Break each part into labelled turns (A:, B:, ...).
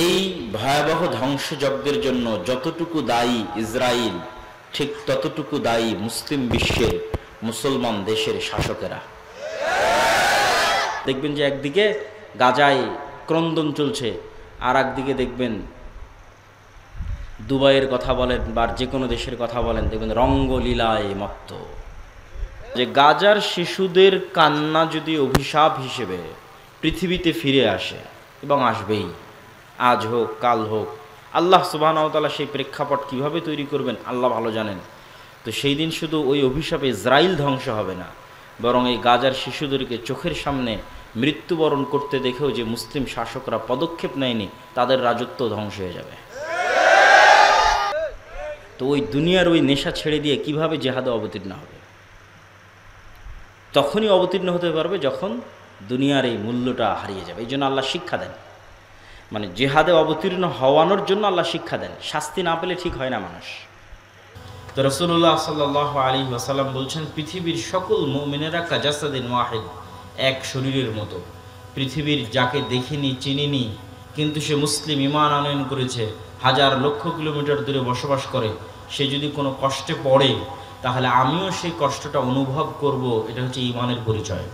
A: এই ভয়াবহ ধ্বংসযজ্ঞের জন্য যতটুকু দায়ী ইসরায়েল, ঠিক ততটুকু দায়ী মুসলিম বিশ্বের মুসলমান দেশের শাসকেরা। দেখবেন যে একদিকে গাজায় ক্রন্দন চলছে, আর একদিকে দেখবেন দুবাইয়ের কথা বলেন বা যে কোনো দেশের কথা বলেন, দেখবেন রঙ্গলীলায় মত্ত। যে গাজার শিশুদের কান্না যদি অভিশাপ হিসেবে পৃথিবীতে ফিরে আসে, এবং আসবেই, আজ হোক কাল হোক, আল্লাহ সুবহানাহু ওয়া তাআলা সেই প্রেক্ষাপট কীভাবে তৈরি করবেন আল্লাহ ভালো জানেন। তো সেই দিন শুধু ওই অভিশাপে ইসরায়েল ধ্বংস হবে না, বরং এই গাজার শিশুদেরকে চোখের সামনে মৃত্যুবরণ করতে দেখেও যে মুসলিম শাসকরা পদক্ষেপ নেয়নি, তাদের রাজত্ব ধ্বংস হয়ে যাবে। তো ওই দুনিয়ার ওই নেশা ছেড়ে দিয়ে কিভাবে জেহাদে অবতীর্ণ হবে? তখনই অবতীর্ণ হতে পারবে যখন দুনিয়ার এই মূল্যটা হারিয়ে যাবে। এই জন্য আল্লাহ শিক্ষা দেন, মানে জেহাদে অবতীর্ণ হওয়ানোর জন্য আল্লাহ শিক্ষা দেন। শাস্তি না পেলে ঠিক হয় না মানুষ। তো রাসূলুল্লাহ সাল্লাল্লাহু আলাইহি ওয়াসাল্লাম বলছেন, পৃথিবীর সকল মুমিনেরা কাজাসাদিন ওয়াহিদ, এক শরীরের মতো। পৃথিবীর যাকে দেখিনি চিনিনি, কিন্তু সে মুসলিম, ঈমান আনয়ন করেছে, হাজার লক্ষ কিলোমিটার দূরে বসবাস করে, সে যদি কোনো কষ্টে পড়ে তাহলে আমিও সেই কষ্টটা অনুভব করব। এটা হচ্ছে ঈমানের পরিচয়।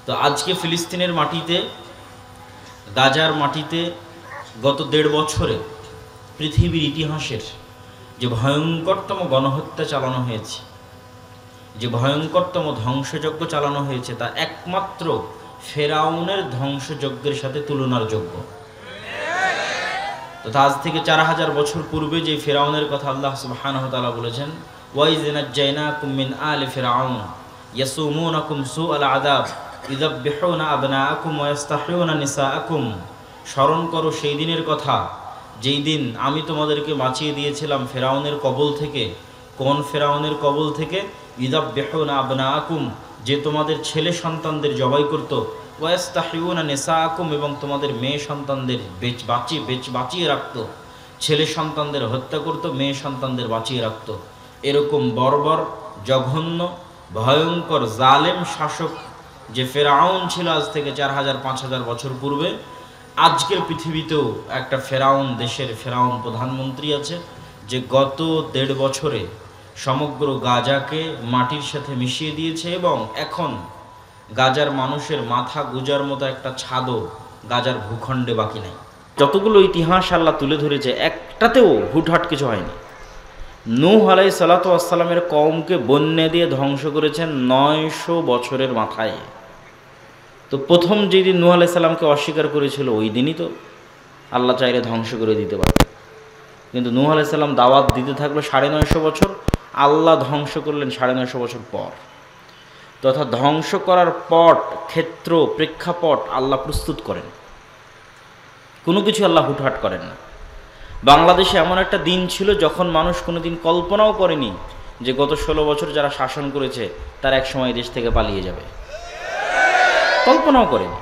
A: তো আজকে ফিলিস্তিনের মাটিতে, গাজার মাটিতে গত ১.৫ বছরে পৃথিবীর ইতিহাসের যে ভয়ঙ্করতম গণহত্যা চালানো হয়েছে, যে ভয়ঙ্করতম ধ্বংসযজ্ঞ চালানো হয়েছে, তা একমাত্র ফেরাউনের ধ্বংসযজ্ঞের সাথে তুলনার যোগ্য। তো আজ থেকে ৪,০০০ বছর পূর্বে যে ফেরাউনের কথা আল্লাহ সুবহানাহু ওয়া তাআলা বলেছেন, ওয়াইয নাজ্জায়নাকুম মিন আলি ফিরআউন ইয়াসুমুনাকুম সুআল আযাব ইযাববিহুনা আবনাআকুম ওয়া ইস্তাহয়ুনা নিসাআকুম। স্মরণ করো সেই দিনের কথা, যেই দিন আমি তোমাদেরকে বাঁচিয়ে দিয়েছিলাম ফেরাউনের কবল থেকে। কোন ফেরাউনের কবল থেকে? ইযাববিহুনা আবনাআকুম, যে তোমাদের ছেলে সন্তানদের জবাই করত, ওয়া ইস্তাহয়ুনা নিসাআকুম, এবং তোমাদের মেয়ে সন্তানদের বাঁচিয়ে রাখত। ছেলে সন্তানদের হত্যা করত, মেয়ে সন্তানদের বাঁচিয়ে রাখত। এরকম বর্বর, জঘন্য, ভয়ঙ্কর, জালেম শাসক যে ফেরাউন ছিল আজ থেকে ৪,০০০-৫,০০০ বছর পূর্বে, আজকের পৃথিবীতেও একটা ফেরাউন, দেশের ফেরাউন প্রধানমন্ত্রী আছে, যে গত ১.৫ বছরে সমগ্র গাজাকে মাটির সাথে মিশিয়ে দিয়েছে, এবং এখন গাজার মানুষের মাথা গুজার মতো একটা ছাদও গাজার ভূখণ্ডে বাকি নাই। যতগুলো ইতিহাস আল্লাহ তুলে ধরেছে, একটাতেও হুটহাট কিছু হয়নি। নূহ আলাইহিস সালাতু ওয়াস সালামের কওমকে বন্যা দিয়ে ধ্বংস করেছেন ৯০০ বছরের মাথায়। তো প্রথম যেদিন নূহ আলাইহিস সালামকে অস্বীকার করেছিল, ওই দিনই তো আল্লাহ চাইলে ধ্বংস করে দিতে পারত। কিন্তু নূহ আলাইহিস সালাম দাওয়াত দিতে থাকলো ৯৫০ বছর, আল্লাহ ধ্বংস করলেন ৯৫০ বছর পর। তথা ধ্বংস করার পট, ক্ষেত্র, প্রেক্ষাপট আল্লাহ প্রস্তুত করেন। কোনো কিছু আল্লাহ হুটহাট করেন না। বাংলাদেশে এমন একটা দিন ছিল যখন মানুষ কোনো দিন কল্পনাও করেনি যে গত ১৬ বছর যারা শাসন করেছে তারা এক সময় দেশ থেকে পালিয়ে যাবে, কল্পনাও করেনি।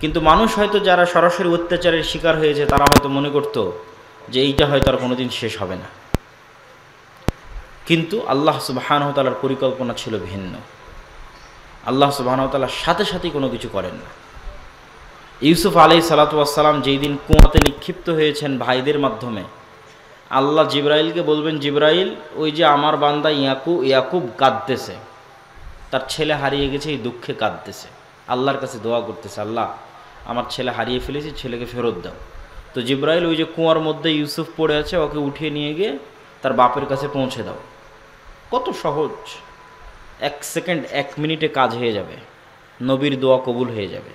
A: কিন্তু মানুষ হয়তো যারা সরাসরি অত্যাচারের শিকার হয়েছে তারা হয়তো মনে করত যে এইটা হয়তো আর কোনোদিন শেষ হবে না। কিন্তু আল্লাহ সুবহানাহু ওয়া তাআলার পরিকল্পনা ছিল ভিন্ন। আল্লাহ সুবহানাহু ওয়া তাআলা সাথে সাথেই কোনো কিছু করেন না। ইউসুফ আলাইহিস সালাতু ওয়াস সালাম যেই দিন কুয়াতে নিক্ষিপ্ত হয়েছেন ভাইদের মাধ্যমে, আল্লাহ জিবরাইলকে বলবেন, জিবরাইল, ওই যে আমার বান্দা ইয়াকুব কাঁদতেছে, তার ছেলে হারিয়ে গেছে, এই দুঃখে কাঁদতেছে, আল্লাহর কাছে দোয়া করতেছে, আল্লাহ আমার ছেলে হারিয়ে ফেলেছি, ছেলেকে ফেরত দাও। তো জিবরাইল ওই যে কুয়ার মধ্যে ইউসুফ পড়ে আছে, ওকে উঠিয়ে নিয়ে গিয়ে তার বাপের কাছে পৌঁছে দাও। কত সহজ! ১ সেকেন্ড, ১ মিনিটে কাজ হয়ে যাবে, নবীর দোয়া কবুল হয়ে যাবে।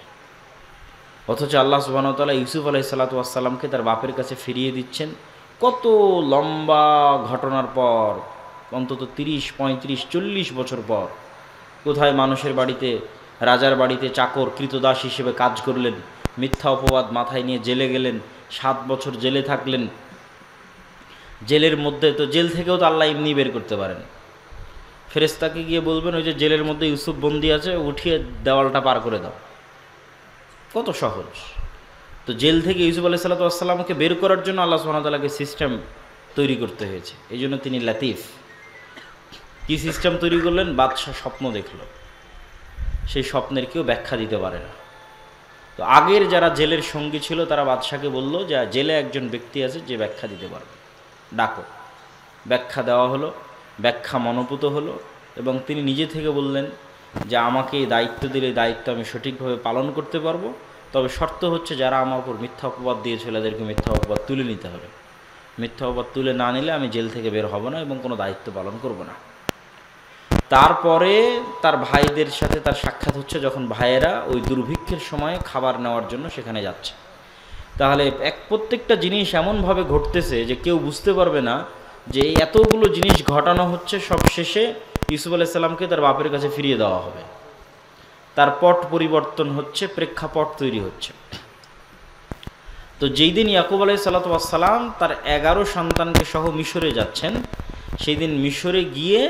A: অথচ আল্লাহ সুবহানাহু ওয়া তাআলা ইউসুফ আলাইহিস সালাতু ওয়াস সালামকে তার বাপের কাছে ফিরিয়ে দিচ্ছেন কত লম্বা ঘটনার পর, অন্তত ৩০, ৩৫, ৪০ বছর পর। কোথায় মানুষের বাড়িতে, রাজার বাড়িতে চাকর, কৃতদাস হিসেবে কাজ করলেন, মিথ্যা অপবাদ মাথায় নিয়ে জেলে গেলেন, ৭ বছর জেলে থাকলেন। জেলের মধ্যে তো, জেল থেকেও তো আল্লাহ এমনি বের করতে পারেন। ফেরেশতাকে গিয়ে বলবেন, ওই যে জেলের মধ্যে ইউসুফ বন্দি আছে, উঠিয়ে দেওয়ালটা পার করে দাও। কত সহজ! তো জেল থেকে ইউসুফ আলাইহিস সালাতু ওয়াস সালামকে বের করার জন্য আল্লাহ সুবহানাহু ওয়া তাআলাকে সিস্টেম তৈরি করতে হয়েছে। এই জন্য তিনি লাতিফ। কি সিস্টেম তৈরি করলেন? বাদশাহ স্বপ্ন দেখল, সেই স্বপ্নের কেউ ব্যাখ্যা দিতে পারে না। তো তো আগের যারা জেলের সঙ্গী ছিল তারা বাদশাকে বলল যে জেলে একজন ব্যক্তি আছে যে ব্যাখ্যা দিতে পারবে, ডাকো। ব্যাখ্যা দেওয়া হলো, ব্যাখ্যা মনোপুত হলো এবং তিনি নিজে থেকে বললেন যে আমাকে এই দায়িত্ব দিলে এই দায়িত্ব আমি সঠিকভাবে পালন করতে পারবো, তবে শর্ত হচ্ছে যারা আমার উপর মিথ্যা অপবাদ দিয়েছিল এদেরকে মিথ্যা অপবাদ তুলে নিতে হবে। মিথ্যা অপবাদ তুলে না নিলে আমি জেল থেকে বের হব না এবং কোনো দায়িত্ব পালন করব না। তারপরে তার ভাইদের সাথে তার সাক্ষাৎ হচ্ছে, যখন ভাইয়েরা ওই দুর্ভিক্ষের সময় খাবার নেওয়ার জন্য সেখানে যাচ্ছে। তাহলে প্রত্যেকটা জিনিস এমনভাবে ঘটতেছে যে কেউ বুঝতে পারবে না যে এতগুলো জিনিস ঘটানো হচ্ছে, সব শেষে ইউসুফ আলাইহিস সালামকে তার বাপের কাছে ফিরিয়ে দেওয়া হবে। তার পট পরিবর্তন হচ্ছে, প্রেক্ষাপট তৈরি হচ্ছে। তো যেই দিন ইয়াকুব আলাইহিস সালাম তার 11 সন্তানকে সহ মিশরে যাচ্ছেন, সেই দিন মিশরে গিয়ে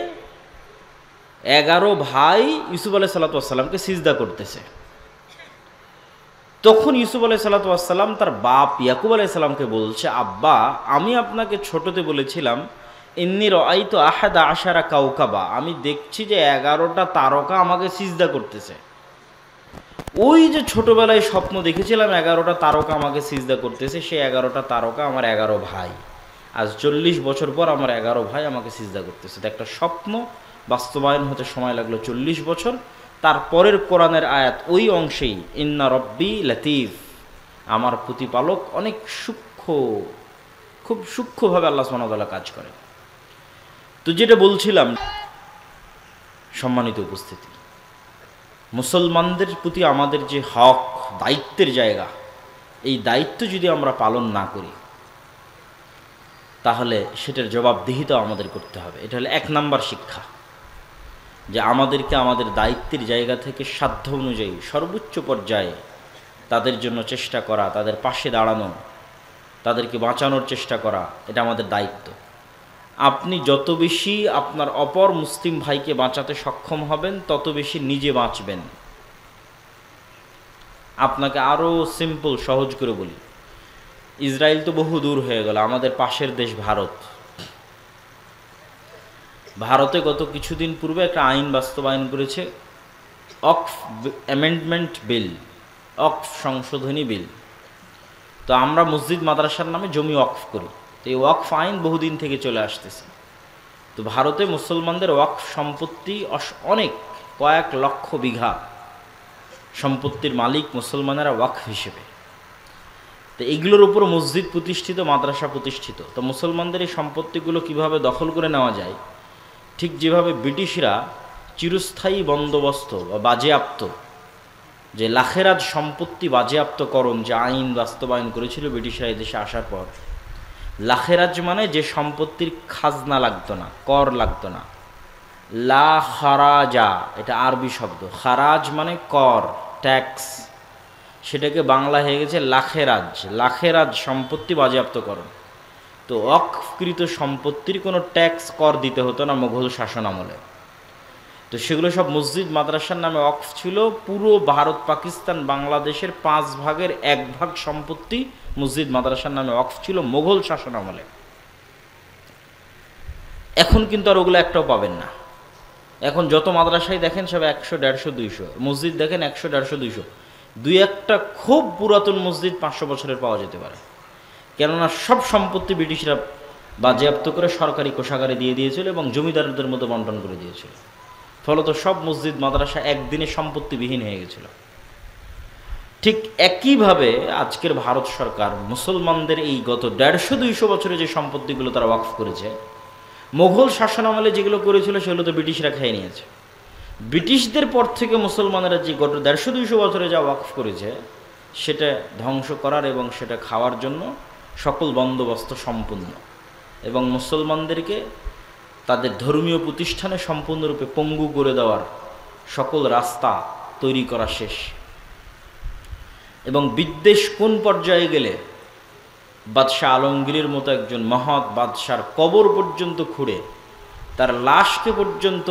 A: 11 ভাই ইউসুফ আলাইহিস সালামকে সিজদা করতেছে। তখন ইউসুফ আলাইহিস সালাম তার বাপ ইয়াকুব আলাইহিস সালামকে বলছে, আব্বা আমি আপনাকে ছোটতে বলেছিলাম ইন্নী রাআইতু আহাদা আশারা কাওকাবা, আমি দেখছি যে 11টা তারকা আমাকে সিজদা করতেছে। ওই যে ছোটবেলায় স্বপ্ন দেখেছিলাম 11টা তারকা আমাকে সিজদা করতেছে, সেই 11টা তারকা আমার 11 ভাই। আজ 40 বছর পর আমার 11 ভাই আমাকে সিজদা করতেছে। তো একটা স্বপ্ন বাস্তবায়ন হতে সময় লাগলো 40 বছর। তারপরের কোরআনের আয়াত ওই অংশেই, ইন্না রব্বি লাতিফ, আমার প্রতিপালক অনেক সূক্ষ্ম, খুব সূক্ষ্মভাবে আল্লাহ সুবহানাহু ওয়া তাআলা কাজ করে। তো যেটা বলছিলাম, সম্মানিত উপস্থিতি, মুসলমানদের প্রতি আমাদের যে হক, দায়িত্বের জায়গা, এই দায়িত্ব যদি আমরা পালন না করি তাহলে সেটার জবাবদিহিতা আমাদের করতে হবে। এটা হলো 1 নাম্বার শিক্ষা, যে আমাদেরকে আমাদের দায়িত্বের জায়গা থেকে সাধ্য অনুযায়ী সর্বোচ্চ পর্যায়ে তাদের জন্য চেষ্টা করা, তাদের পাশে দাঁড়ানো, তাদেরকে বাঁচানোর চেষ্টা করা, এটা আমাদের দায়িত্ব। আপনি যত বেশি আপনার অপর মুসলিম ভাইকে বাঁচাতে সক্ষম হবেন তত বেশি নিজে বাঁচবেন। আপনাকে আরও সিম্পল, সহজ করে বলি, ইসরায়েল তো বহু দূর হয়ে গেল, আমাদের পাশের দেশ ভারত। ভারতে গত কিছুদিন পূর্বে একটা আইন বাস্তবায়ন করেছে, ওয়াকফ অ্যামেন্ডমেন্ট বিল, ওয়াকফ সংশোধনী বিল। তো আমরা মসজিদ মাদ্রাসার নামে জমি ওয়াকফ করি, তো এই ওয়াকফ আইন বহুদিন থেকে চলে আসতেছে। তো ভারতে মুসলমানদের ওয়াকফ সম্পত্তি অনেক, কয়েক লক্ষ বিঘা সম্পত্তির মালিক মুসলমানেরা ওয়াকফ হিসেবে। তো এইগুলোর উপর মসজিদ প্রতিষ্ঠিত, মাদ্রাসা প্রতিষ্ঠিত। তো মুসলমানদের এই সম্পত্তিগুলো কিভাবে দখল করে নেওয়া যায়, ঠিক যেভাবে ব্রিটিশরা চিরস্থায়ী বন্দোবস্ত বা বাজেয়াপ্ত, যে লাখেরাজ সম্পত্তি বাজেয়াপ্তকরণ যে আইন বাস্তবায়ন করেছিল ব্রিটিশরা এদেশে আসার পর, লাখেরাজ মানে যে সম্পত্তির খাজনা লাগতো না, কর লাগতো না। লা খারাজা, এটা আরবি শব্দ, খারাজ মানে কর, ট্যাক্স, সেটাকে বাংলা হয়ে গেছে লাখেরাজ। লাখেরাজ সম্পত্তি বাজেয়াপ্তকরণ। তো ওয়াকফকৃত সম্পত্তির কোনো ট্যাক্স, কর দিতে হতো না মুঘল শাসন আমলে। তো সেগুলো সব মসজিদ মাদ্রাসার নামে ওয়াকফ ছিল। পুরো ভারত, পাকিস্তান, বাংলাদেশের 5 ভাগের 1 ভাগ সম্পত্তি মসজিদ মাদ্রাসার নামে ওয়াকফ ছিল মুঘল শাসন আমলে। এখন কিন্তু আর ওগুলো একটাও পাবেন না। এখন যত মাদ্রাসায় দেখেন সব 100, 150, 200, মসজিদ দেখেন 100, 150, 200, 2-1টা খুব পুরাতন মসজিদ 500 বছরের পাওয়া যেতে পারে। কেননা সব সম্পত্তি ব্রিটিশরা বাজেয়াপ্ত করে সরকারি কোষাগারে দিয়ে দিয়েছিল এবং জমিদারদের মতো বন্টন করে দিয়েছিল। ফলত সব মসজিদ মাদ্রাসা একদিনে সম্পত্তিবিহীন হয়ে গেছিল। ঠিক একইভাবে আজকের ভারত সরকার মুসলমানদের এই গত 150-200 বছরে যে সম্পত্তিগুলো তারা ওয়াকফ করেছে, মুঘল শাসন আমলে যেগুলো করেছিল সেগুলো তো ব্রিটিশরা খেয়ে নিয়েছে। ব্রিটিশদের পর থেকে মুসলমানেরা যে গত 150-200 বছরে যা ওয়াকফ করেছে সেটা ধ্বংস করার এবং সেটা খাওয়ার জন্য সকল বন্দোবস্ত সম্পূর্ণ, এবং মুসলমানদেরকে তাদের ধর্মীয় প্রতিষ্ঠানে সম্পূর্ণরূপে পঙ্গু করে দেওয়ার সকল রাস্তা তৈরি করা শেষ। এবং বিদ্বেষ কোন পর্যায়ে গেলে বাদশাহ আলমগীরের মতো একজন মহৎ বাদশার কবর পর্যন্ত খুঁড়ে তার লাশকে পর্যন্ত,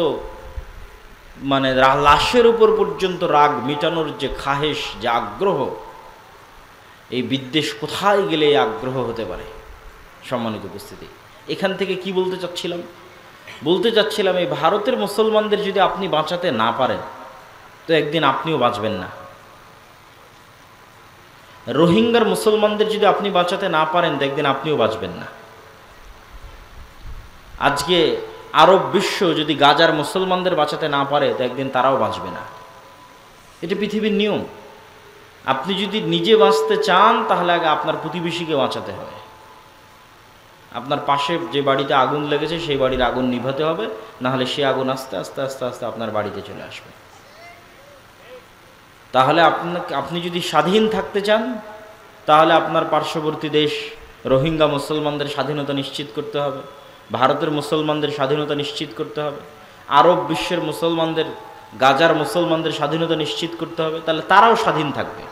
A: মানে লাশের উপর পর্যন্ত রাগ মিটানোর যে খাহেশ, যে আগ্রহ, এই বিদ্বেষ কোথায় গেলে এই আগ্রহ হতে পারে? সম্মানিত উপস্থিতি, এখান থেকে কি বলতে চাচ্ছিলাম, এই ভারতের মুসলমানদের যদি আপনি বাঁচাতে না পারেন তো একদিন আপনিও বাঁচবেন না। রোহিঙ্গার মুসলমানদের যদি আপনি বাঁচাতে না পারেন, দেখবেন আপনিও বাঁচবেন না। আজকে আরব বিশ্ব যদি গাজার মুসলমানদের বাঁচাতে না পারে, দেখবেন তারাও বাঁচবে না। এটা পৃথিবীর নিয়ম। আপনি যদি নিজে বাঁচতে চান, তাহলে আগে আপনার প্রতিবেশীকে বাঁচাতে হবে। আপনার পাশে যে বাড়িতে আগুন লেগেছে সেই বাড়ির আগুন নিভাতে হবে, না হলে সে আগুন আস্তে আস্তে আস্তে আস্তে আপনার বাড়িতে চলে আসবে। তাহলে আপনি যদি স্বাধীন থাকতে চান, তাহলে আপনার পার্শ্ববর্তী দেশ রোহিঙ্গা মুসলমানদের স্বাধীনতা নিশ্চিত করতে হবে, ভারতের মুসলমানদের স্বাধীনতা নিশ্চিত করতে হবে, আরব বিশ্বের মুসলমানদের, গাজার মুসলমানদের স্বাধীনতা নিশ্চিত করতে হবে। তাহলে তারাও স্বাধীন থাকবে।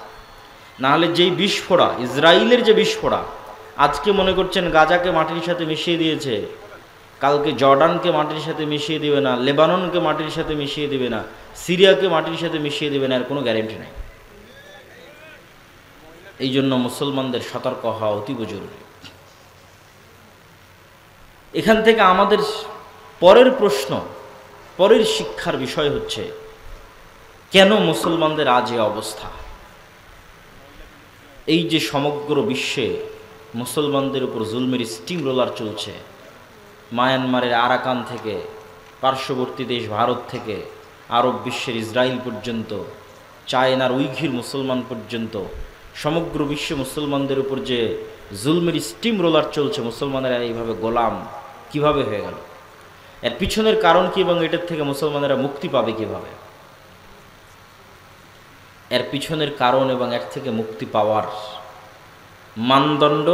A: নাহলে যেই বিস্ফোরা, ইসরায়েলের যে বিস্ফোরা, আজকে মনে করছেন গাজাকে মাটির সাথে মিশিয়ে দিয়েছে, কালকে জর্ডানকে মাটির সাথে মিশিয়ে দিবে না, লেবাননকে মাটির সাথে মিশিয়ে দিবে না, সিরিয়াকে মাটির সাথে মিশিয়ে দিবে না, এর কোনো গ্যারেন্টি নাই। এই জন্য মুসলমানদের সতর্ক হওয়া অতীব জরুরি। এখান থেকে আমাদের পরের প্রশ্ন, পরের শিক্ষার বিষয় হচ্ছে, কেন মুসলমানদের আজ এই অবস্থা? এই যে সমগ্র বিশ্বে মুসলমানদের উপর জুলমের স্টিম রোলার চলছে, মায়ানমারের আরাকান থেকে পার্শ্ববর্তী দেশ ভারত থেকে আরব বিশ্বের ইসরায়েল পর্যন্ত, চায়নার উইঘুর মুসলমান পর্যন্ত, সমগ্র বিশ্বে মুসলমানদের উপর যে জুলমের স্টিম রোলার চলছে, মুসলমানেরা এইভাবে গোলাম কিভাবে হয়ে গেল? এর পিছনের কারণ কি এবং এটার থেকে মুসলমানেরা মুক্তি পাবে কিভাবে? এর পিছনের কারণ এবং এর থেকে মুক্তি পাওয়ার মানদণ্ড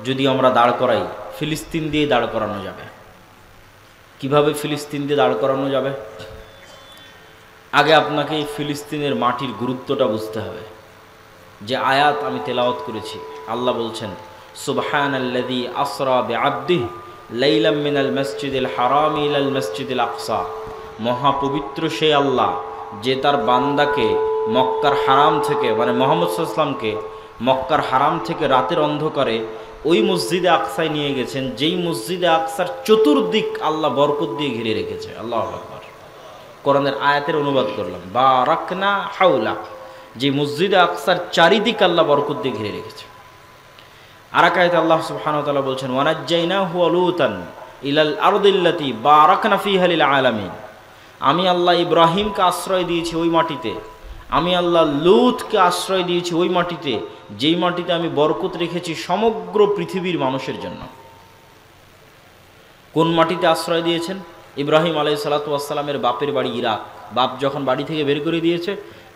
A: যদি আমরা দাঁড় করাই, ফিলিস্তিন দিয়ে দাঁড় করানো যাবে। কিভাবে ফিলিস্তিন দিয়ে দাঁড় করানো যাবে? আগে আপনাকে এই ফিলিস্তিনের মাটির গুরুত্বটা বুঝতে হবে। যে আয়াত আমি তেলাওয়াত করেছি, আল্লাহ বলছেন, সুবহানাল্লাযী আসরা বিআবদিহি লাইলাম মিনাল মসজিদিল হারাম ইলাল মসজিদিল আকসা। মহাপবিত্র সেই আল্লাহ যে তার বান্দাকে মক্কার হারাম থেকে, মানে মুহাম্মদ সাল্লাল্লাহু আলাইহি ওয়াসাল্লামকে মক্কার হারাম থেকে রাতের অন্ধকারে ওই মসজিদে আকসায় নিয়ে গেছেন, যেই মসজিদে আকসার চতুর্দিক আল্লাহ বরকত দিয়ে ঘিরে রেখেছে। আল্লাহু আকবার। কোরআনের আয়াতের অনুবাদ করলাম, বারাকনা হাওলা, যে মসজিদে আকসার চারিদিক আল্লাহ বরকত দিয়ে ঘিরে রেখেছে। আরাকায়াতে আল্লাহ সুবহানাহু ওয়া তাআলা বলছেন, ওয়ানাজ্জাইনাহু ওয়া লূতান ইলাল আরদিল্লাতী বারাকনা ফীহা লিল আলামিন। আমি আল্লাহ ইব্রাহিমকে আশ্রয় দিয়েছি ওই মাটিতে, আমি আল্লাহ লূতকে আশ্রয় দিয়েছি ওই মাটিতে, যেই মাটিতে আমি বরকত রেখেছি সমগ্র পৃথিবীর মানুষের জন্য। কোন মাটিতে আশ্রয় দিয়েছেন? ইব্রাহিম আলাইহিস সালাতু ওয়াস সালামের বাপের বাড়ি ইরাক। বাপ যখন বাড়ি থেকে বের করে দিয়েছে,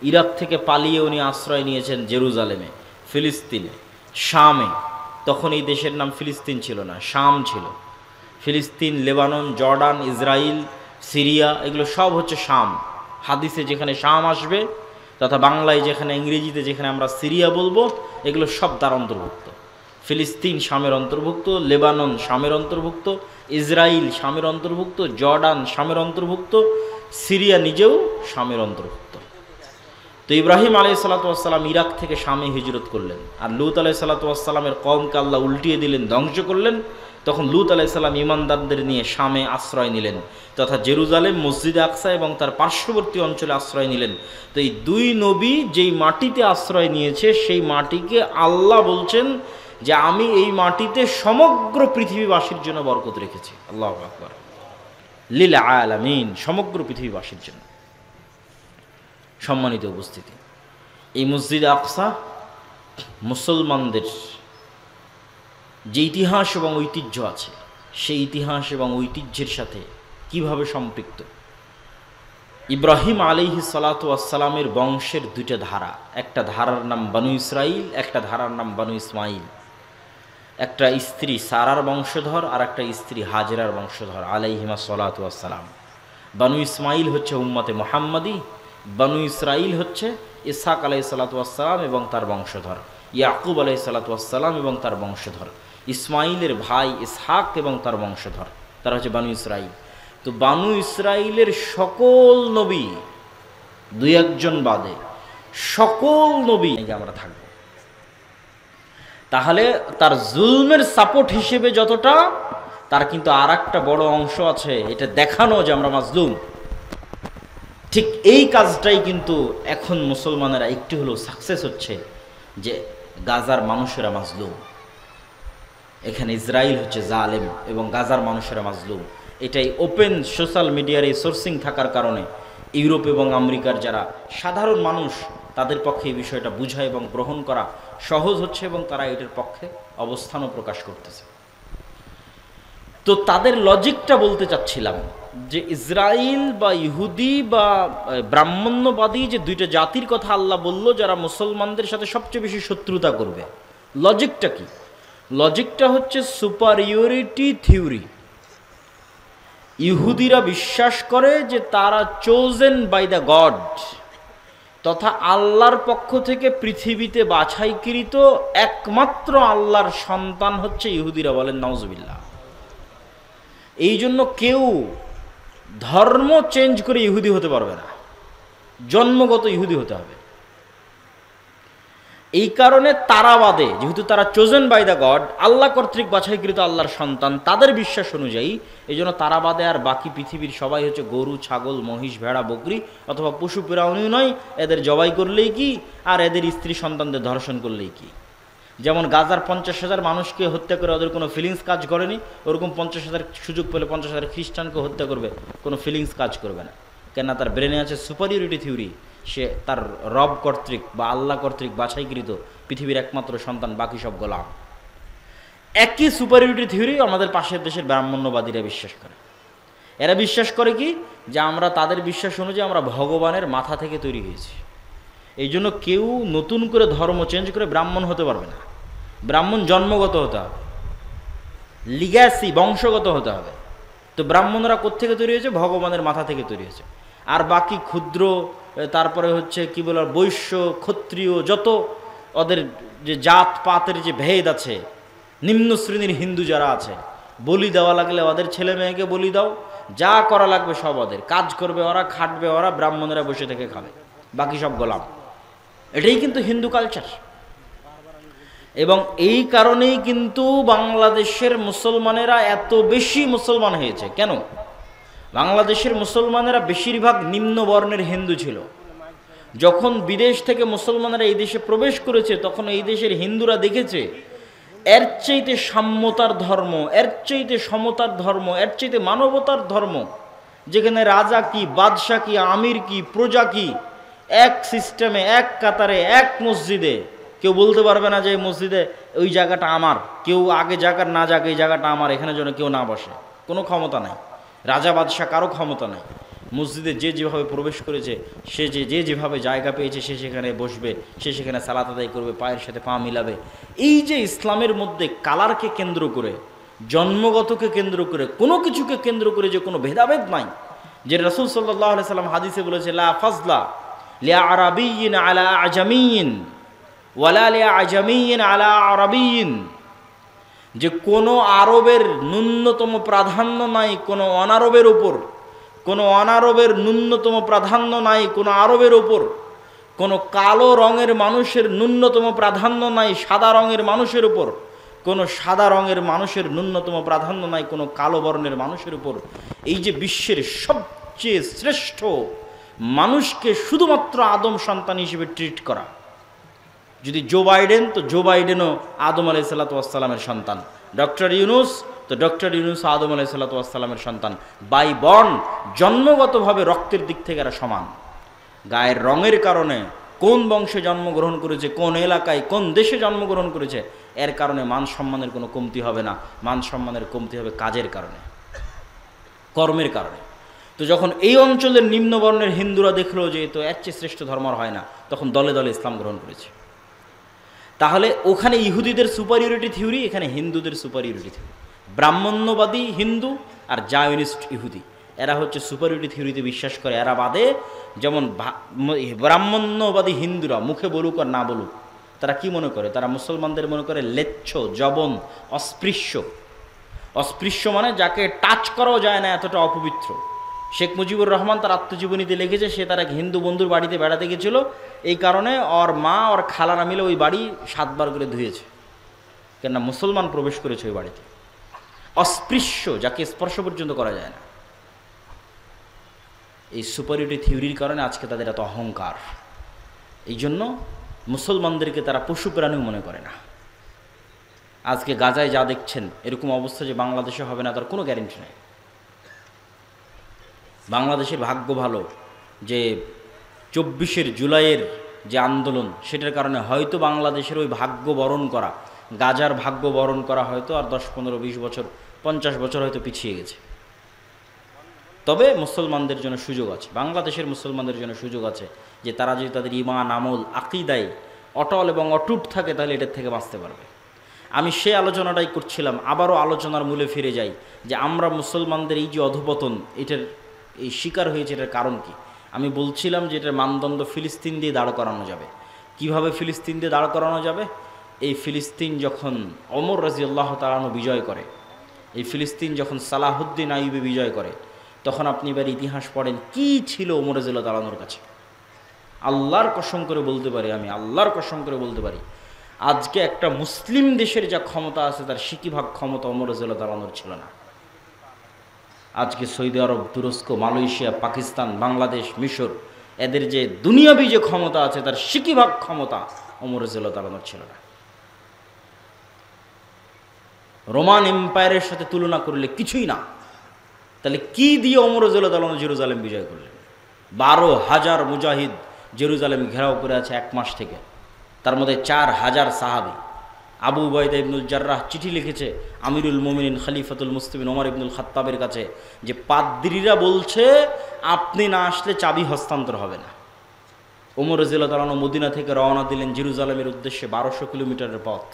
A: ইরাক থেকে পালিয়ে উনি আশ্রয় নিয়েছেন জেরুজালেমে, ফিলিস্তিনে, শামে। তখন এই দেশের নাম ফিলিস্তিন ছিল না, শাম ছিল। ফিলিস্তিন, লেবানন, জর্ডান, ইসরায়েল, সিরিয়া, এগুলো সব হচ্ছে শাম। হাদিসে যেখানে শাম আসবে, তথা বাংলায় যেখানে, ইংরেজিতে যেখানে আমরা সিরিয়া বলবো, এগুলো সব তার অন্তর্ভুক্ত। ফিলিস্তিন শামের অন্তর্ভুক্ত, লেবানন শামের অন্তর্ভুক্ত, ইসরায়েল শামের অন্তর্ভুক্ত, জর্ডান শামের অন্তর্ভুক্ত, সিরিয়া নিজেও শামের অন্তর্ভুক্ত। তো ইব্রাহিম আলাইহিস সালাতু ওয়াস সালাম ইরাক থেকে শামে হিজরত করলেন, আর লূত আলাইহিস সালাতু ওয়াস সালামের কওমকে আল্লাহ উল্টিয়ে দিলেন, ধ্বংস করলেন। তখন লূত আলাইহিস সালাম ঈমানদারদের নিয়ে শামে আশ্রয় নিলেন, তথা জেরুজালেম, মসজিদে আকসা এবং তার পার্শ্ববর্তী অঞ্চলে আশ্রয় নিলেন। তো এই দুই নবী যেই মাটিতে আশ্রয় নিয়েছে, সেই মাটিকে আল্লাহ বলছেন যে আমি এই মাটিতে সমগ্র পৃথিবীবাসীর জন্য বরকত রেখেছি। আল্লাহু আকবার। লিল আলামিন, সমগ্র পৃথিবীবাসীর জন্য। সম্মানিত উপস্থিতি, এই মসজিদে আকসা মুসলমানদের যে ইতিহাস এবং ঐতিহ্য আছে, সেই ইতিহাস এবং ঐতিহ্যের সাথে কিভাবে সম্পৃক্ত? ইব্রাহিম আলাইহিস সালাতু ওয়াস সালামের বংশের দুইটা ধারা, একটা ধারার নাম বানু ইসরাইল, একটা ধারার নাম বানু ইসমাইল। একটা স্ত্রী সারার বংশধর আর একটা স্ত্রী হাজেরার বংশধর আলাইহিমা সালাতু ওয়াস সালাম। বানু ইসমাইল হচ্ছে উম্মতে মুহাম্মাদি, বানু ইসরাইল হচ্ছে ইসহাক আলাইহিস সালাতু ওয়াস সালাম এবং তার বংশধর, ইয়াকুব আলাইহিস সালাতু ওয়াস সালাম এবং তার বংশধর, ইসমাইলের ভাই ইসহাক এবং তার বংশধর, তারা হচ্ছে বানু ইসরাইল। তো বানু ইসরাইলের সকল নবী, দুই একজন বাদে সকল নবী আমরা থাকব। তাহলে তার জুলমের সাপোর্ট হিসেবে যতটা, তার কিন্তু আর একটা বড় অংশ আছে, এটা দেখানো যে আমরা মাজলুম। ঠিক এই কাজটাই কিন্তু এখন মুসলমানেরা একটু হলেও সাকসেস হচ্ছে, যে গাজার মানুষেরা মাজলুম, এখানে ইসরায়েল হচ্ছে জালেম এবং গাজার মানুষেরা মাজলুম। এটাই ওপেন সোশ্যাল মিডিয়ার এই সোর্সিং থাকার কারণে ইউরোপ এবং আমেরিকার যারা সাধারণ মানুষ তাদের পক্ষে এই বিষয়টা বোঝা এবং গ্রহণ করা সহজ হচ্ছে এবং তারা এটার পক্ষে অবস্থানও প্রকাশ করতেছে। তো তাদের লজিকটা বলতে চাচ্ছিলাম যে ইসরায়েল বা ইহুদি বা ব্রাহ্মণ্যবাদী যে দুইটা জাতির কথা আল্লাহ বলল যারা মুসলমানদের সাথে সবচেয়ে বেশি শত্রুতা করবে, লজিকটা কি? লজিকটা হচ্ছে সুপারিয়রিটি থিওরি। ইহুদিরা বিশ্বাস করে যে তারা চোজেন বাই দ্য গড, তথা আল্লাহর পক্ষ থেকে পৃথিবীতে বাছাইকৃত একমাত্র আল্লাহর সন্তান হচ্ছে ইহুদিরা, বলেন নাউজুবিল্লাহ। এই জন্য কেউ ধর্ম চেঞ্জ করে ইহুদি হতে পারবে না, জন্মগত ইহুদি হতে হবে। এই কারণে তারাবাদে, যেহেতু তারা চোজেন বাই দ্য গড, আল্লাহ কর্তৃক বাছাইকৃত আল্লাহর সন্তান, তাদের বিশ্বাস অনুযায়ী এই জন্য তারাবাদে আর বাকি পৃথিবীর সবাই হচ্ছে গরু, ছাগল, মহিষ, ভেড়া, বকরি অথবা পশু প্রাণী নয়, এদের জবাই করলেই কি আর এদের স্ত্রী সন্তানদের ধর্ষণ করলেই কি। যেমন গাজার 50,000 মানুষকে হত্যা করে ওদের কোনো ফিলিংস কাজ করেনি, ওরকম 50,000 সুযোগ পেলে 50,000 খ্রিস্টানকে হত্যা করবে, কোনো ফিলিংস কাজ করবে না। কেননা তার ব্রেনে আছে সুপারিয়রিটি থিওরি, সে তার রব কর্তৃক বা আল্লাহ কর্তৃক বাছাইকৃত পৃথিবীর একমাত্র সন্তান, বাকি সব গোলাম। একই সুপারিয়রিটি থিওরি আমাদের পাশের দেশের ব্রাহ্মণ্যবাদীরা বিশ্বাস করে। এরা বিশ্বাস করে কি যে আমরা তাদের বিশ্বাস অনুযায়ী আমরা ভগবানের মাথা থেকে তৈরি হয়েছি, এই জন্য কেউ নতুন করে ধর্ম চেঞ্জ করে ব্রাহ্মণ হতে পারবে না। ব্রাহ্মণ জন্মগত হতে হবে, লিগ্যাসি বংশগত হতে হবে। তো ব্রাহ্মণরা কোত্থেকে তৈরি হয়েছে? ভগবানের মাথা থেকে তৈরি হয়েছে। আর বাকি ক্ষুদ্র, তারপরে হচ্ছে কি বলার, বৈশ্য, ক্ষত্রিয়, যত ওদের যে জাত পাতের যে ভেদ আছে, নিম্ন শ্রেণীর হিন্দু যারা আছে, বলি দেওয়া লাগলে ওদের ছেলে মেয়েকে বলি দাও, যা করা লাগবে সব ওদের, কাজ করবে ওরা, খাটবে ওরা, ব্রাহ্মণেরা বসে থেকে খাবে, বাকি সব গোলাম। এটাই কিন্তু হিন্দু কালচার। এবং এই কারণেই কিন্তু বাংলাদেশের মুসলমানেরা এত বেশি মুসলমান হয়েছে। কেন? বাংলাদেশের মুসলমানেরা বেশিরভাগ নিম্ন বর্ণের হিন্দু ছিল। যখন বিদেশ থেকে মুসলমানেরা এই দেশে প্রবেশ করেছে, তখন এই দেশের হিন্দুরা দেখেছে এর চাইতে সাম্যতার ধর্ম, এর চাইতে সমতার ধর্ম, এর চাইতে মানবতার ধর্ম, যেখানে রাজা কি, বাদশাহ কি, আমির কি, প্রজা কি, এক সিস্টেমে, এক কাতারে, এক মসজিদে, কেউ বলতে পারবে না যে এই মসজিদে ওই জায়গাটা আমার, কেউ আগে জায়গার না যাক, এই জায়গাটা আমার, এখানে যেন কেউ না বসে, কোনো ক্ষমতা নাই। রাজা বাদশাহ কারো ক্ষমতা নাই। মসজিদে যে যেভাবে প্রবেশ করেছে, সে যে যেভাবে জায়গা পেয়েছে, সে সেখানে বসবে, সে সেখানে সালাত আদায় করবে, পায়ের সাথে পা মিলাবে। এই যে ইসলামের মধ্যে কালারকে কেন্দ্র করে, জন্মগতকে কেন্দ্র করে, কোনো কিছুকে কেন্দ্র করে যে কোনো ভেদাভেদ নাই, যে রাসূল সাল্লাল্লাহু আলাইহি সাল্লাম হাদিসে বলেছে লা ফাজলা লিয়া আরাবিয়্যিন আলা আজামিয়্যিন ওয়ালা লিয়া আজামিয়্যিন আলা আরাবিয়্যিন, যে কোনো আরবের ন্যূনতম প্রাধান্য নাই কোনো অনারবের উপর, কোনো অনারবের ন্যূনতম প্রাধান্য নাই কোনো আরবের উপর, কোনো কালো রঙের মানুষের ন্যূনতম প্রাধান্য নাই সাদা রঙের মানুষের উপর, কোনো সাদা রঙের মানুষের ন্যূনতম প্রাধান্য নাই কোনো কালো বর্ণের মানুষের উপর। এই যে বিশ্বের সবচেয়ে শ্রেষ্ঠ মানুষকে শুধুমাত্র আদম সন্তান হিসেবে ট্রিট করা, যদি জো বাইডেন, তো জো বাইডেনও আদম আলাইহিসসালাতু ওয়াসসালামের সন্তান, ডক্টর ইউনুস, তো ডক্টর ইউনুস আদম আলাইহিসসালাতু ওয়াসসালামের সন্তান। বাই বর্ন, জন্মগতভাবে রক্তের দিক থেকে এরা সমান। গায়ের রঙের কারণে, কোন বংশে জন্মগ্রহণ করেছে, কোন এলাকায়, কোন দেশে জন্মগ্রহণ করেছে, এর কারণে মান সম্মানের কোনো কমতি হবে না। মান সম্মানের কমতি হবে কাজের কারণে, কর্মের কারণে। তো যখন এই অঞ্চলের নিম্নবর্ণের হিন্দুরা দেখলো যে তো এর চেয়ে শ্রেষ্ঠ ধর্ম আর হয় না, তখন দলে দলে ইসলাম গ্রহণ করেছে। তাহলে ওখানে ইহুদিদের সুপারিয়রিটি থিওরি, এখানে হিন্দুদের সুপারিয়রিটি থিওরি। ব্রাহ্মণ্যবাদী হিন্দু আর জায়নিস্ট ইহুদি, এরা হচ্ছে সুপারিয়রিটি থিওরিতে বিশ্বাস করে। এরা বাদে যেমন ব্রাহ্মণ্যবাদী হিন্দুরা মুখে বলুক আর না বলুক, তারা কি মনে করে? তারা মুসলমানদের মনে করে লেচ্ছ, জবন, অস্পৃশ্য। অস্পৃশ্য মানে যাকে টাচ করাও যায় না, এতটা অপবিত্র। শেখ মুজিবুর রহমান তার আত্মজীবনীতে লিখেছে, সে তার এক হিন্দু বন্ধুর বাড়িতে বেড়াতে গেছিল, এই কারণে ওর মা ওর খালারা মিলে ওই বাড়ি 7 বার করে ধুয়েছে, কেননা মুসলমান প্রবেশ করেছে ওই বাড়িতে। অস্পৃশ্য, যাকে স্পর্শ পর্যন্ত করা যায় না। এই সুপারিয়রিটি থিওরির কারণে আজকে তাদের এত অহংকার। এই জন্য মুসলমানদেরকে তারা পশু প্রাণীও মনে করে না। আজকে গাজায় যা দেখছেন, এরকম অবস্থা যে বাংলাদেশে হবে না তার কোনো গ্যারেন্টি নেই। বাংলাদেশের ভাগ্য ভালো যে 24 জুলাইয়ের যে আন্দোলন, সেটার কারণে হয়তো বাংলাদেশের ওই ভাগ্য বরণ করা, গাজার ভাগ্য বরণ করা হয়তো আর 10, 15, 20 বছর, 50 বছর হয়তো পিছিয়ে গেছে। তবে মুসলমানদের জন্য সুযোগ আছে, বাংলাদেশের মুসলমানদের জন্য সুযোগ আছে যে তারা যদি তাদের ঈমান, আমল, আকীদায় অটল এবং অটুট থাকে তাহলে এটার থেকে বাঁচতে পারবে। আমি সে আলোচনাটাই করছিলাম, আবারও আলোচনার মূলে ফিরে যাই যে আমরা মুসলমানদের এই যে অধঃপতন, এটার এই শিকার হয়েছে, এটার কারণ কি? আমি বলছিলাম যে এটার মানদণ্ড ফিলিস্তিন দিয়ে দাঁড় করানো যাবে। কিভাবে ফিলিস্তিন দিয়ে দাঁড় করানো যাবে? এই ফিলিস্তিন যখন ওমর রাদিয়াল্লাহু তাআলা আনহু বিজয় করে, এই ফিলিস্তিন যখন সালাহুদ্দিন আইয়ুবী বিজয় করে, তখন আপনি এবার ইতিহাস পড়েন কি ছিল ওমর রাদিয়াল্লাহু তাআলা আনহুর কাছে। আল্লাহর কসম করে বলতে পারি, আমি আল্লাহর কসম করে বলতে পারি, আজকে একটা মুসলিম দেশের যা ক্ষমতা আছে তার 60% ক্ষমতা ওমর রাদিয়াল্লাহু তাআলা আনহুর ছিল না। আজকে সৌদি আরব, তুরস্ক, মালয়েশিয়া, পাকিস্তান, বাংলাদেশ, মিশর, এদের যে দুনিয়াবি যে ক্ষমতা আছে তার 60% ক্ষমতা ওমর রাদিয়াল্লাহু তাআলা আনহুর ছিল না। রোমান এম্পায়ারের সাথে তুলনা করলে কিছুই না। তাহলে কি দিয়ে ওমর রাদিয়াল্লাহু তাআলা জেরুজালেম বিজয় করলেন? 12,000 মুজাহিদ জেরুজালেম ঘেরাও করে আছে 1 মাস থেকে, তার মধ্যে 4,000 সাহাবী। আবু উবাইদা ইবনুল জাররাহ চিঠি লিখেছে আমিরুল মুমিনিন খলিফাতুল মুসলিমিন ওমর ইবনুল খাত্তাবের কাছে যে পাদ্রীরা বলছে আপনি না আসলে চাবি হস্তান্তর হবে না। ওমর রাদিয়াল্লাহু তাআলা মদিনা থেকে রওনা দিলেন জেরুজালেমের উদ্দেশ্যে, 1200 কিলোমিটারের পথ।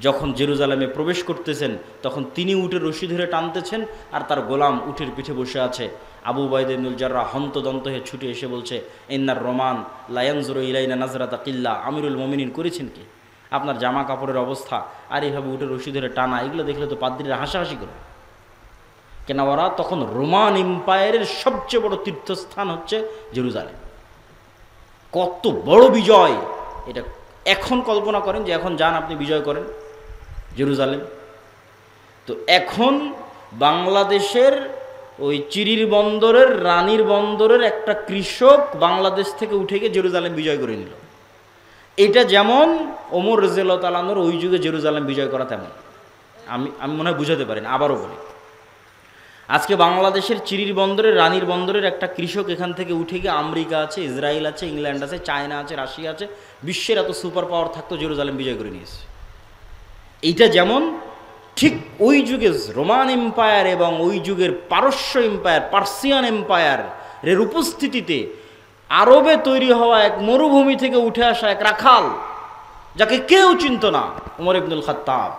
A: যখন জেরুজালেমে প্রবেশ করতেছেন তখন তিনি উটের রশি ধরে টানতেছেন আর তার গোলাম উটের পিঠে বসে আছে। আবু উবাইদা ইবনুল জাররাহ হন্তদন্ত হয়ে ছুটে এসে বলছে, ইন্নার রোমান লা ইয়ানজুরু ইলাইনা নাজরাতা কিল্লা, আমিরুল মুমিনিন করেছেন কি? আপনার জামা কাপড়ের অবস্থা আর এইভাবে উটের রশি ধরে টানা, এগুলো দেখলে তো পাদ্রীরা হাসাহাসি করে। কেন ওরা তখন রোমান এম্পায়ারের সবচেয়ে বড় তীর্থস্থান হচ্ছে জেরুজালেম। কত বড় বিজয় এটা! এখন কল্পনা করেন যে এখন যান আপনি বিজয় করেন জেরুজালেম। তো এখন বাংলাদেশের ওই চিরির বন্দরের, রানীর বন্দরের একটা কৃষক বাংলাদেশ থেকে উঠে গিয়ে জেরুজালেম বিজয় করে নিল। এটা যেমন ওমর রাদিয়াল্লাহু তাআলা আনহুর ওই যুগে জেরুজালেম বিজয় করা তেমন। আমি মনে হয় বুঝাতে পারেন। আবারও বলি, আজকে বাংলাদেশের চিরির বন্দরের, রানীর বন্দরের একটা কৃষক এখান থেকে উঠে গিয়ে আমেরিকা আছে, ইসরায়েল আছে, ইংল্যান্ড আছে, চায়না আছে, রাশিয়া আছে, বিশ্বের এত সুপার পাওয়ার থাকতো জেরুজালেম বিজয় করে নিয়েছে। এইটা যেমন ঠিক ওই যুগে রোমান এম্পায়ার এবং ওই যুগের পারস্য এম্পায়ার, পার্সিয়ান এম্পায়ারের উপস্থিতিতে আরবে তৈরি হওয়া এক মরুভূমি থেকে উঠে আসা এক রাখাল, যাকে কেউ চিনত না, ওমর ইবনুল খাত্তাব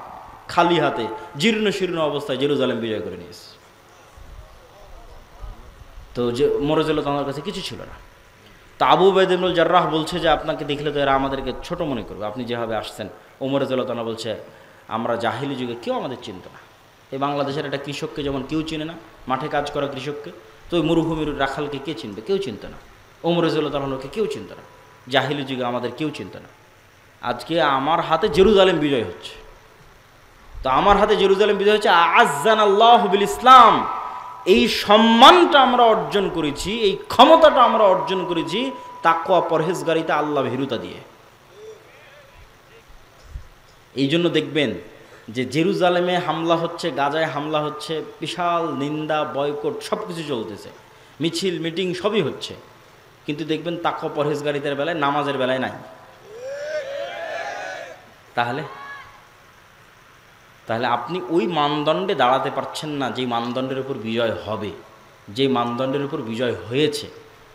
A: খালি হাতে জীর্ণ শীর্ণ অবস্থায় জেরুজালেম বিজয় করে নিয়েছে। তো যে ওমর রাদিয়াল্লাহু তাআলার কাছে কিছু ছিল না। তা আবু উবাইদা ইবনুল জাররাহ বলছে যে আপনাকে দেখলে তো এরা আমাদেরকে ছোট মনে করবে, আপনি যেভাবে আসছেন। ওমর রাদিয়াল্লাহু তাআলা বলছে আমরা জাহিলি যুগে কেউ আমাদের চিনত না। এই বাংলাদেশের একটা কৃষককে যেমন কেউ চিনে না, মাঠে কাজ করা কৃষককে, তো ওই মরুভূমির রাখালকে কে চিনবে? কেউ চিনত না। ওমর রাদিয়াল্লাহু তাআলাকে কেউ চিনত না। জাহিলি যুগে আমাদের কেউ চিনত না। আজকে আমার হাতে জেরুজালেম বিজয় হচ্ছে। তো আমার হাতে জেরুজালেম বিজয় হচ্ছে, আ'আজ্জানাল্লাহু বিল ইসলাম। এই সম্মানটা আমরা অর্জন করেছি, এই ক্ষমতাটা আমরা অর্জন করেছি তাকওয়া, পরহেজগারিতা, আল্লাহ ভীরুতা দিয়ে। এই জন্য দেখবেন যে জেরুজালেমে হামলা হচ্ছে, গাজায় হামলা হচ্ছে, বিশাল নিন্দা, বয়কট সব কিছু চলতেছে, মিছিল মিটিং সবই হচ্ছে, কিন্তু দেখবেন তাকওয়া পরহেজগারিতার বেলায়, নামাজের বেলায় নাই। তাহলে আপনি ওই মানদণ্ডে দাঁড়াতে পারছেন না যেই মানদণ্ডের উপর বিজয় হবে, যেই মানদণ্ডের উপর বিজয় হয়েছে।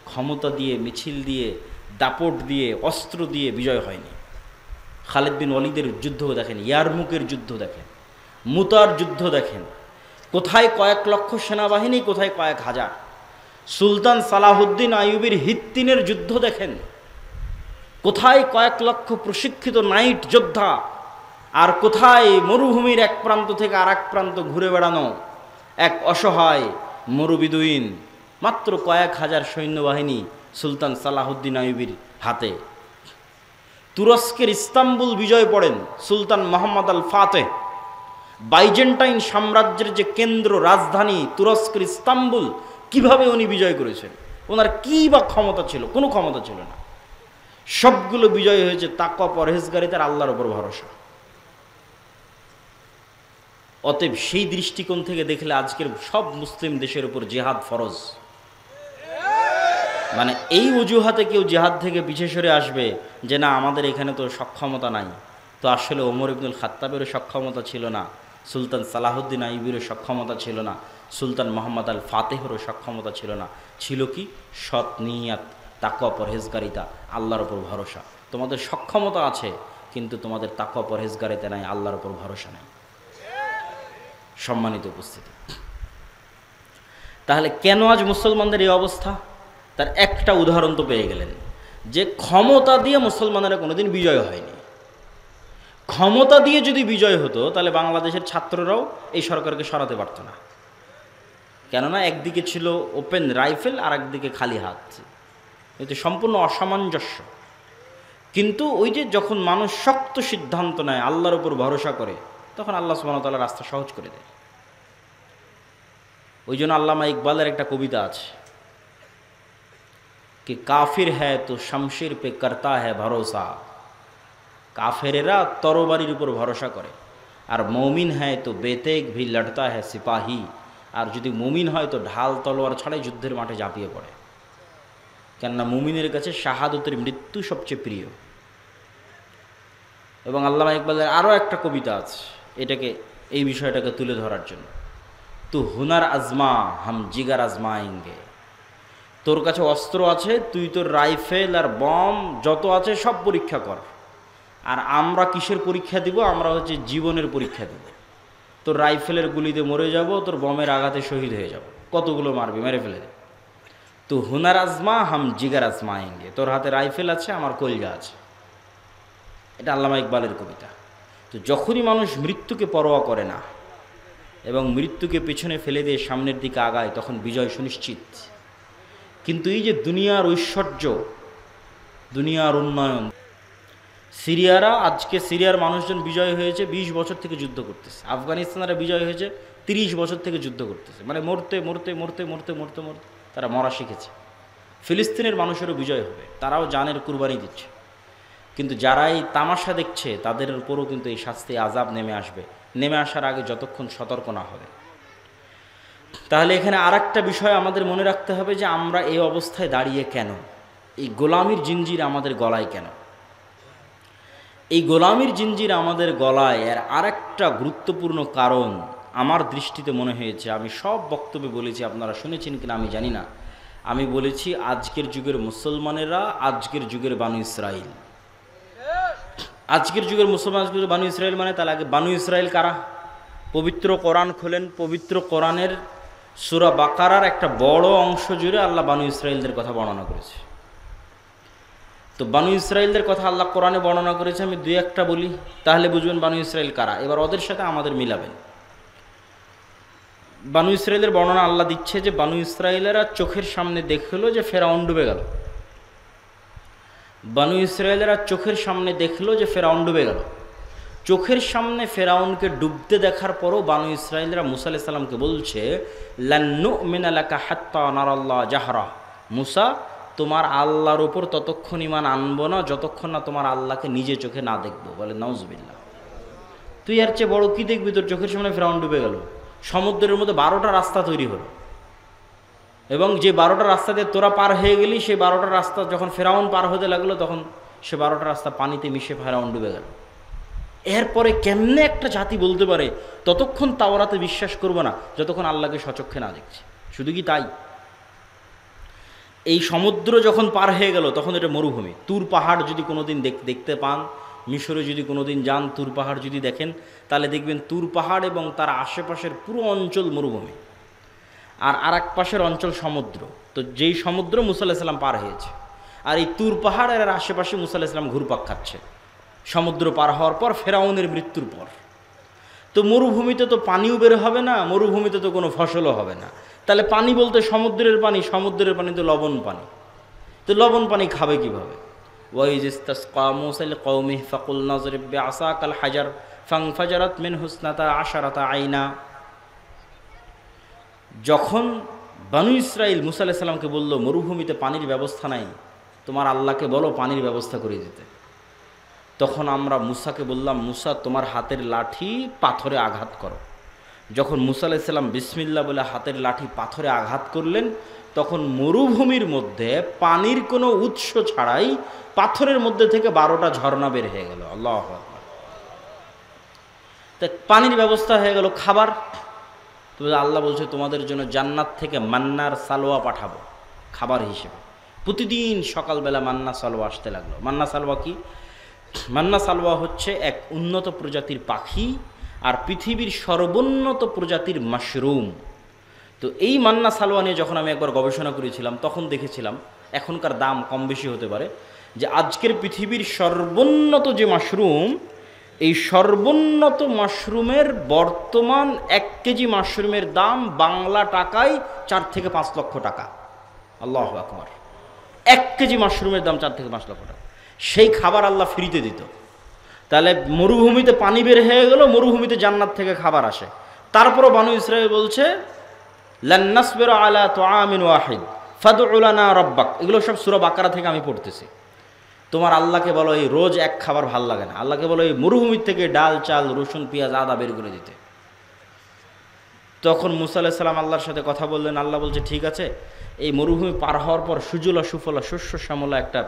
A: ক্ষমতা দিয়ে, মিছিল দিয়ে, দাপট দিয়ে, অস্ত্র দিয়ে বিজয় হয়নি। খালিদ বিন ওয়ালিদের যুদ্ধ দেখেন, ইয়ারমুকের যুদ্ধ দেখেন, মুতার যুদ্ধ দেখেন, কোথায় কয়েক লক্ষ সেনাবাহিনী, কোথায় কয়েক হাজার। সুলতান সালাহুদ্দিন আইয়ুবীর হিত্তিনের যুদ্ধ দেখেন, কোথায় কয়েক লক্ষ প্রশিক্ষিত নাইট যোদ্ধা, আর কোথায় মরুভূমির এক প্রান্ত থেকে আর এক প্রান্ত ঘুরে বেড়ানো এক অসহায় মরুবিদুইন। মাত্র কয়েক হাজার সৈন্যবাহিনী সুলতান সালাহুদ্দিন আইয়ুবীর হাতে। তুরস্কের ইস্তাম্বুল বিজয় পড়েন সুলতান মোহাম্মদ আল ফাতেহ। বাইজেন্টাইন সাম্রাজ্যের যে কেন্দ্র, রাজধানী তুরস্কের ইস্তাম্বুল, কিভাবে উনি বিজয় করেছেন? ওনার কী বা ক্ষমতা ছিল? কোনো ক্ষমতা ছিল না। সবগুলো বিজয় হয়েছে তাকওয়া, পরহেজগারিতার, আল্লাহর উপর ভরসা। অতএব সেই দৃষ্টিকোণ থেকে দেখলে আজকের সব মুসলিম দেশের উপর জিহাদ ফরজ। মানে এই অজুহাতে কেউ জিহাদ থেকে পিছিয়ে সরে আসবে যে না আমাদের এখানে তো সক্ষমতা নাই, তো আসলে ওমর ইবনুল খাত্তাবেরও সক্ষমতা ছিল না, সুলতান সালাহুদ্দিন আইয়ুবীরও সক্ষমতা ছিল না, সুলতান মোহাম্মদ আল ফাতেহেরও সক্ষমতা ছিল না। ছিল কি? সৎ নিয়াত, তাকওয়া, পরহেজগারিতা, আল্লাহর ওপর ভরসা। তোমাদের সক্ষমতা আছে কিন্তু তোমাদের তাকওয়া পরহেজগারিতা নাই, আল্লাহর ওপর ভরসা নাই। সম্মানিত উপস্থিতি, তাহলে কেন আজ মুসলমানদের এই অবস্থা? তার একটা উদাহরণ তো পেয়ে গেলেন, যে ক্ষমতা দিয়ে মুসলমানেরা কোনোদিন বিজয় হয়নি। ক্ষমতা দিয়ে যদি বিজয় হতো তাহলে বাংলাদেশের ছাত্ররাও এই সরকারকে সরাতে পারত না। কেননা একদিকে ছিল ওপেন রাইফেল আর একদিকে খালি হাত, এতে সম্পূর্ণ অসামঞ্জস্য। কিন্তু ওই যে যখন মানুষ শক্ত সিদ্ধান্ত নেয়, আল্লাহর উপর ভরসা করে, তখন আল্লাহ সুবহানাহু ওয়া তাআলা রাস্তা সহজ করে দেয়। ওই জন্য আল্লামা ইকবালের একটা কবিতা আছে कि काफिर है तो शमशीर पे करता है भरोसा। কাফেরেরা তরবারির উপর ভরসা করে, আর মমিন হয় তো বেতেগ ভি লড়তা है সিপাহী। আর যদি মুমিন হয় তো ঢাল তলোয়ার ছাড়াই যুদ্ধের মাঠে ঝাঁপিয়ে পড়ে। কেননা মুমিনের কাছে শাহাদতের মৃত্যু সবচেয়ে প্রিয়। এবং আল্লামা ইকবালের আরও একটা কবিতা আছে এই বিষয়টাকে তুলে ধরার জন্য, তু হুনার আজমা হাম জিগার আজমায়েঙ্গে। তোর কাছে অস্ত্র আছে, তুই তোর রাইফেল আর বম যত আছে সব পরীক্ষা কর, আর আমরা কিসের পরীক্ষা দিব? আমরা হচ্ছে জীবনের পরীক্ষা দিব। তোর রাইফেলের গুলিতে মরে যাব, তোর বমের আঘাতে শহীদ হয়ে যাব, কতগুলো মারবি, মেরে ফেলে দে। তো হুনার আজমা হাম জিগার আজমায়েঙ্গে, তোর হাতে রাইফেল আছে, আমার কলজা আছে। এটা আল্লামা ইকবালের কবিতা। তো যখনই মানুষ মৃত্যুকে পরোয়া করে না এবং মৃত্যুকে পেছনে ফেলে দিয়ে সামনের দিকে আগায়, তখন বিজয় সুনিশ্চিত। কিন্তু এই যে দুনিয়ার ঐশ্বর্য, দুনিয়ার উন্নয়ন, সিরিয়ার মানুষজন বিজয় হয়েছে 20 বছর থেকে যুদ্ধ করতেছে। আফগানিস্তানেরা বিজয় হয়েছে 30 বছর থেকে যুদ্ধ করতেছে। মানে মরতে মরতে মরতে মরতে মরতে মরতে তারা মরা শিখেছে। ফিলিস্তিনের মানুষেরও বিজয় হবে, তারাও জানের কুরবানি দিচ্ছে। কিন্তু যারা এই তামাশা দেখছে তাদের উপরও কিন্তু এই শাস্তি আযাব নেমে আসবে, নেমে আসার আগে যতক্ষণ সতর্ক না হবে। তাহলে এখানে আরেকটা বিষয় আমাদের মনে রাখতে হবে যে আমরা এই অবস্থায় দাঁড়িয়ে কেন, এই গোলামির জিঞ্জির আমাদের গলায় কেন? এই গোলামির জিঞ্জির আমাদের গলায় এর আরেকটা গুরুত্বপূর্ণ কারণ আমার দৃষ্টিতে মনে হয়েছে, আমি সব বক্তব্যে বলেছি, আপনারা শুনেছেন কিনা আমি জানি না, আমি বলেছি আজকের যুগের মুসলমানেরা আজকের যুগের বানু ইসরাইল। আজকের যুগের মুসলমান বানু ইসরাইল মানে তাহলে আগে বানু ইসরাইল কারা? পবিত্র কোরআন খোলেন, পবিত্র কোরআনের সূরা বাকারার একটা বড় অংশ জুড়ে আল্লাহ বানু ইসরাইলদের কথা বর্ণনা করেছে। তো বানু ইসরাইলদের কথা আল্লাহ কোরআনে বর্ণনা করেছে, আমি দুই একটা বলি তাহলে বুঝবেন বানু ইসরাইল কারা। এবার ওদের সাথে আমাদের মিলাবেন। বানু ইসরাইলের বর্ণনা আল্লাহ দিচ্ছে যে বানু ইসরাইলেরা চোখের সামনে দেখলো যে ফেরাউন ডুবে গেল। বানু ইসরাইলেরা চোখের সামনে দেখলো যে ফেরাউন ডুবে গেল। চোখের সামনে ফেরাউনকে ডুবতে দেখার পরও বানু ইসরাইলরা মুসা আলাইহিস সালামকে বলছে, লান নুমিনা লাকা হাত্তা নারাল্লাহ জাহরা। মুসা, তোমার আল্লাহর উপর ততক্ষণ ঈমান আনবো না যতক্ষণ না তোমার আল্লাহকে নিজে চোখে না দেখবো। বলে নাউজুবিল্লাহ, তুই আর চেয়ে বড় কি দেখবি? তোর চোখের সামনে ফেরাউন ডুবে গেল, সমুদ্রের মধ্যে 12টা রাস্তা তৈরি হলো, এবং যে 12টা রাস্তা দিয়ে তোরা পার হয়ে গেলি, সেই 12টা রাস্তা যখন ফেরাউন পার হতে লাগলো তখন সে 12টা রাস্তা পানিতে মিশে ফেরাউন ডুবে গেল। এরপরে কেমনে একটা জাতি বলতে পারে ততক্ষণ তাওরাতে বিশ্বাস করবো না যতক্ষণ আল্লাহকে সচক্ষে না দেখছে? শুধু কি তাই, এই সমুদ্র যখন পার হয়ে গেল তখন এটা মরুভূমি। তুর পাহাড় যদি কোনোদিন দেখতে পান, মিশরে যদি কোনোদিন যান, তুর পাহাড় যদি দেখেন, তাহলে দেখবেন তুর পাহাড় এবং তার আশেপাশের পুরো অঞ্চল মরুভূমি, আর আরেক পাশের অঞ্চল সমুদ্র। তো যেই সমুদ্র মুসা আলাইহিস সালাম পার হয়েছে, আর এই তুর পাহাড়ের আশেপাশে মুসা আলাইহিস সালাম ঘুরপাক খাচ্ছে সমুদ্র পার হওয়ার পর, ফেরাউনের মৃত্যুর পর। তো মরুভূমিতে তো পানিও বের হবে না, মরুভূমিতে তো কোনো ফসলও হবে না। তাহলে পানি বলতে সমুদ্রের পানি, সমুদ্রের পানি তো লবণ পানি। তো লবণ পানি খাবে কীভাবে? ওয়াইজ ইসতাসকা মূসা লিকওমিহি ফাকুলনা যরিব বিআসাকাল হাজার ফানফাজারাত মিনহু ইসনাতা আশারাতা আইনা। যখন বানু ইসরাইল মুসা আলাইহিস সালামকে বলল মরুভূমিতে পানির ব্যবস্থা নাই,
B: তোমার আল্লাহকে বলো পানির ব্যবস্থা করে দিতে। তখন আমরা মুসাকে বললাম, মুসা তোমার হাতের লাঠি পাথরে আঘাত করো। যখন মুসা আলাইহিস সালাম বিসমিল্লাহ বলে হাতের লাঠি পাথরে আঘাত করলেন, তখন মরুভূমির মধ্যে পানির কোনো উৎস ছাড়াই পাথরের মধ্যে থেকে 12টা ঝর্ণা বের হয়ে গেল। আল্লাহু আকবার। তা পানির ব্যবস্থা হয়ে গেল। খাবার তো আল্লাহ বলছে তোমাদের জন্য জান্নাত থেকে মান্নার সালোয়া পাঠাবো খাবার হিসেবে। প্রতিদিন সকালবেলা মান্না সালোয়া আসতে লাগলো। মান্না সালোয়া কি? মান্না সালোয়া হচ্ছে এক উন্নত প্রজাতির পাখি আর পৃথিবীর সর্বোন্নত প্রজাতির মাশরুম। তো এই মান্না সালোয়া নিয়ে যখন আমি একবার গবেষণা করেছিলাম, তখন দেখেছিলাম, এখনকার দাম কম বেশি হতে পারে, যে আজকের পৃথিবীর সর্বোন্নত যে মাশরুম, এই সর্বোন্নত মাশরুমের বর্তমান 1 কেজি মাশরুমের দাম বাংলা টাকায় 4 থেকে 5 লক্ষ টাকা। আল্লাহু আকবার। 1 কেজি মাশরুমের দাম 4 থেকে 5 লক্ষ টাকা। সেই খাবার আল্লাহ ফ্রিতে দিত। তাহলে মরুভূমিতে পানি বের হয়ে গেল, মরুভূমিতে জান্নাত থেকে খাবার আসে। তারপরও বানু ইসরাঈল বলছে লান নাসবিরা আলা তুআমিন ওয়াহিদ ফাদউ লানা রাব্বাক। এগুলো সব সূরা বাকারা থেকে আমি পড়তেছি। তোমার আল্লাহকে বলো এই রোজ এক খাবার ভাল লাগে না, আল্লাহকে বলো এই মরুভূমির থেকে ডাল, চাল, রসুন, পেঁয়াজ, আদা বের করে দিতে। তখন মুসা আলাইহিস সালাম আল্লাহর সাথে কথা বললেন। আল্লাহ বলছে ঠিক আছে, এই মরুভূমি পার হওয়ার পর সুজলা সুফলা শস্য শ্যামলা একটা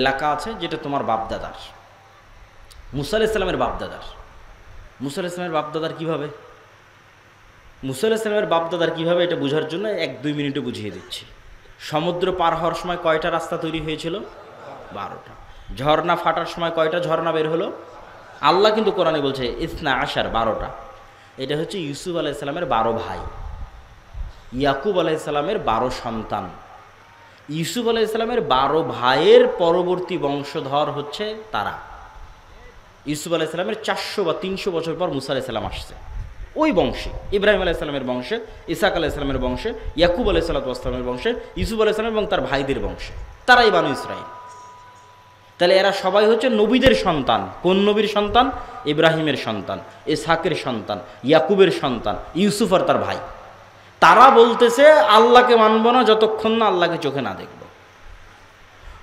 B: এলাকা আছে, যেটা তোমার বাপদাদার, মুসা আলাইহিস সালামের বাপদাদার। মুসা আলাইহিস সালামের বাপদাদার কীভাবে? মুসা আলাইহিস সালামের বাপদাদার কীভাবে, এটা বোঝার জন্য 1-2 মিনিটে বুঝিয়ে দিচ্ছি। সমুদ্র পার হওয়ার সময় কয়টা রাস্তা তৈরি হয়েছিল? 12টা। ঝর্ণা ফাটার সময় কয়টা ঝর্ণা বের হলো? আল্লাহ কিন্তু কোরআনে বলছে ইসনা আশার, 12টা। এটা হচ্ছে ইউসুফ আলাইহিস সালামের 12 ভাই, ইয়াকুব আলাইহিস সালামের 12 সন্তান। ইউসুফ আলাইহিস সালামের 12 ভাইয়ের পরবর্তী বংশধর হচ্ছে তারা। ইউসুফ আলাইহিস সালামের 400 বা 300 বছর পর মুসা আলাইহিস সালাম আসছে। ওই বংশে ইব্রাহিম আলাইহিস সালামের বংশে, ইসাক আলাইহিস সালামের বংশে, ইয়াকুব আলাইহিস সালামের বংশে, ইউসুফ আলাইহিস সালাম এবং তার ভাইদের বংশে, তারাই বানু ইসরাঈল। তাহলে এরা সবাই হচ্ছে নবীদের সন্তান। কোন নবীর সন্তান? ইব্রাহিমের সন্তান, ইসহাকের সন্তান, ইয়াকুবের সন্তান, ইউসুফ আর তার ভাই। তারা বলতেছে আল্লাহকে মানব না যতক্ষণ না আল্লাহকে চোখে না দেখব।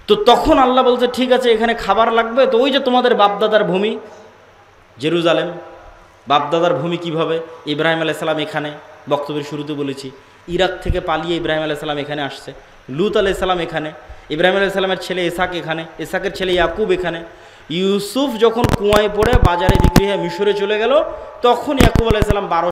B: তো তখন আল্লাহ বলছে ঠিক আছে, এখানে খাবার লাগবে। তো ওই যে তোমাদের বাপদাদার ভূমি জেরুজালেম, বাপদাদার ভূমি কিভাবে? ইব্রাহিম আলাইহিস সালাম এখানে, বক্তব্যের শুরুতে বলেছি, ইরাক থেকে পালিয়ে ইব্রাহিম আলাইহিস সালাম এখানে আসছে। লূত আলাইহিস সালাম এখানে, ইব্রাহিম আলাইহিস সালামের ছেলে ইসহাক এখানে, ইসহাকের ছেলে ইয়াকুব এখানে। ইউসুফ যখন কুয়ায় পড়ে বাজারে বিক্রি হয়ে মিশরে চলে গেল, তখন ইয়াকুব আলাইহিস সালাম 12